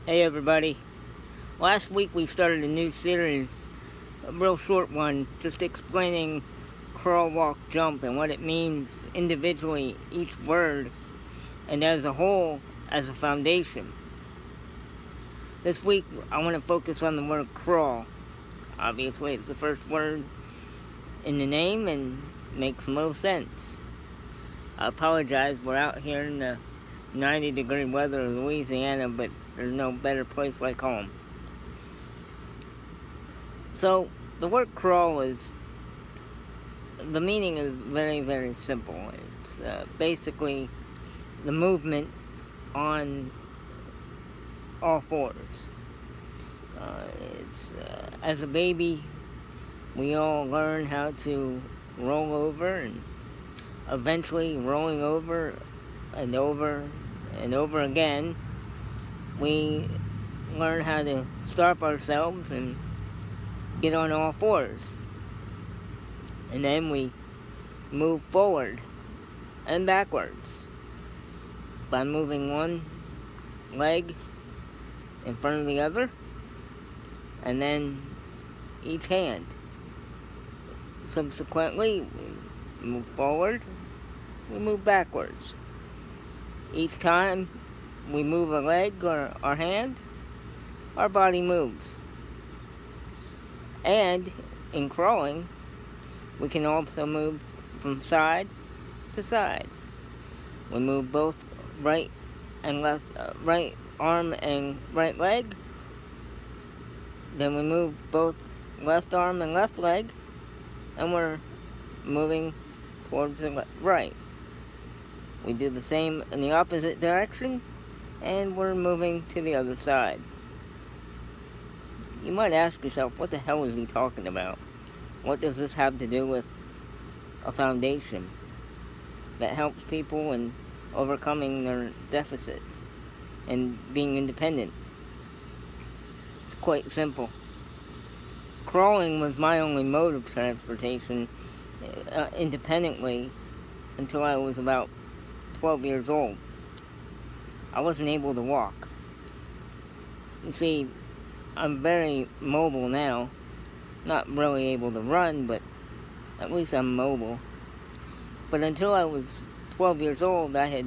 Hey everybody. Last week we started a new series, a real short one, just explaining crawl, walk, jump and what it means individually, each word, and as a whole, as a foundation. This week I want to focus on the word crawl. Obviously it's the first word in the name and makes most sense. I apologize, we're out here in the 90-degree weather of Louisiana, but there's no better place like home. So, the word crawl the meaning is very, very simple. It's basically the movement on all fours. Uh, as a baby, we all learn how to roll over, and eventually rolling over and over and over again, we learn how to stop ourselves and get on all fours. And then we move forward and backwards by moving one leg in front of the other, and then each hand. Subsequently, we move forward, we move backwards. Each time we move a leg or our hand, our body moves. And in crawling, we can also move from side to side. We move both right and left, right arm and right leg. Then we move both left arm and left leg, and we're moving towards the right. We do the same in the opposite direction, and we're moving to the other side. You might ask yourself, what the hell is he talking about? What does this have to do with a foundation that helps people in overcoming their deficits and being independent? It's quite simple. Crawling was my only mode of transportation independently until I was about 12 years old. I wasn't able to walk. You see, I'm very mobile now. Not really able to run, but at least I'm mobile. But until I was 12 years old, I had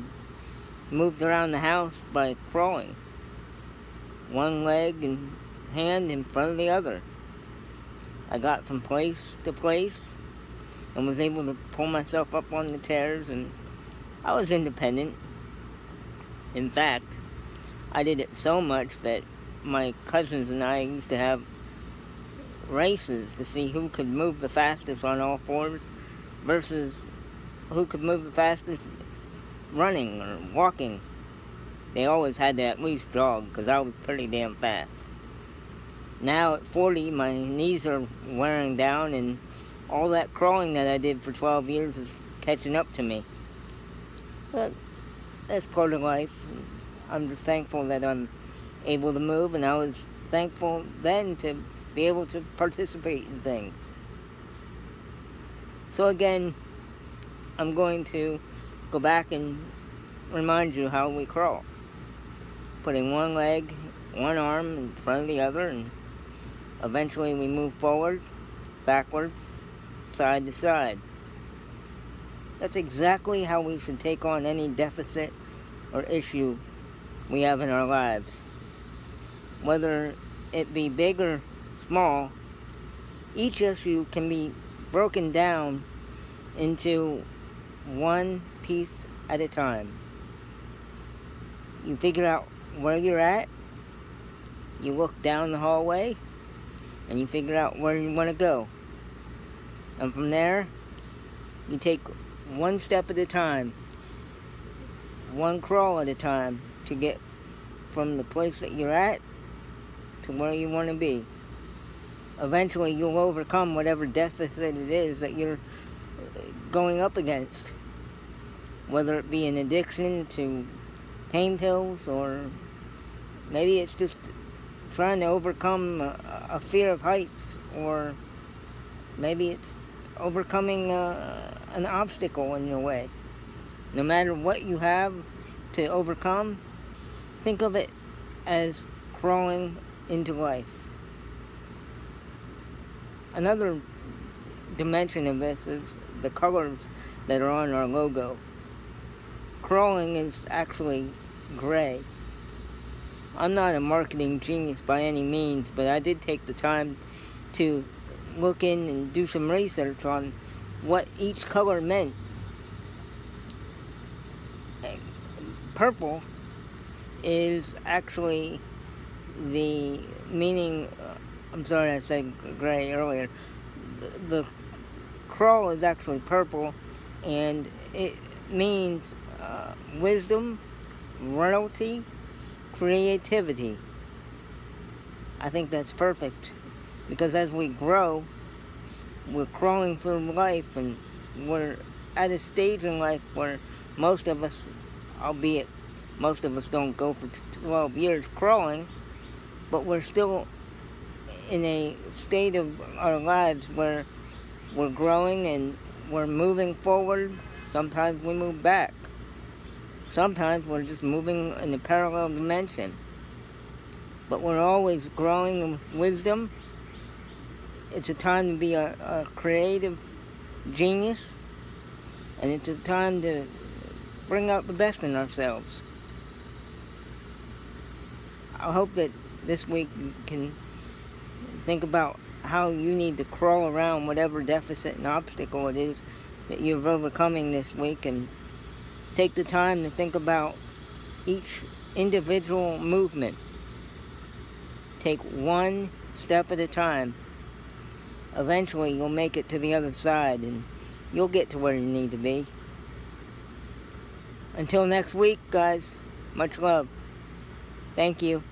moved around the house by crawling. One leg and hand in front of the other. I got from place to place and was able to pull myself up on the chairs, and I was independent. In fact, I did it so much that my cousins and I used to have races to see who could move the fastest on all fours versus who could move the fastest running or walking. They always had to at least jog because I was pretty damn fast. Now at 40, my knees are wearing down, and all that crawling that I did for 12 years is catching up to me. But that's part of life. I'm just thankful that I'm able to move, and I was thankful then to be able to participate in things. So again, I'm going to go back and remind you how we crawl. Putting one leg, one arm in front of the other, and eventually we move forward, backwards, side to side. That's exactly how we should take on any deficit or issue we have in our lives. Whether it be big or small, each issue can be broken down into one piece at a time. You figure out where you're at, you look down the hallway, and you figure out where you want to go. And from there, you take one step at a time, one crawl at a time, to get from the place that you're at to where you want to be. Eventually, you'll overcome whatever deficit it is that you're going up against. Whether it be an addiction to pain pills, or maybe it's just trying to overcome a fear of heights, or maybe it's overcoming an obstacle in your way. No matter what you have to overcome, think of it as crawling into life. Another dimension of this is the colors that are on our logo. Crawling is actually gray. I'm not a marketing genius by any means, but I did take the time to look in and do some research on what each color meant. Purple is actually the meaning, I'm sorry I said gray earlier, the crawl is actually purple, and it means wisdom, royalty, creativity. I think that's perfect, because as we grow, we're crawling through life, and we're at a stage in life where most of us, albeit most of us don't go for 12 years crawling, but we're still in a state of our lives where we're growing and we're moving forward. Sometimes we move back. Sometimes we're just moving in a parallel dimension. But we're always growing with wisdom. It's a time to be a creative genius, and it's a time to bring out the best in ourselves. I hope that this week you can think about how you need to crawl around whatever deficit and obstacle it is that you're overcoming this week, and take the time to think about each individual movement. Take one step at a time. Eventually you'll make it to the other side, and you'll get to where you need to be. Until next week, guys, much love. Thank you.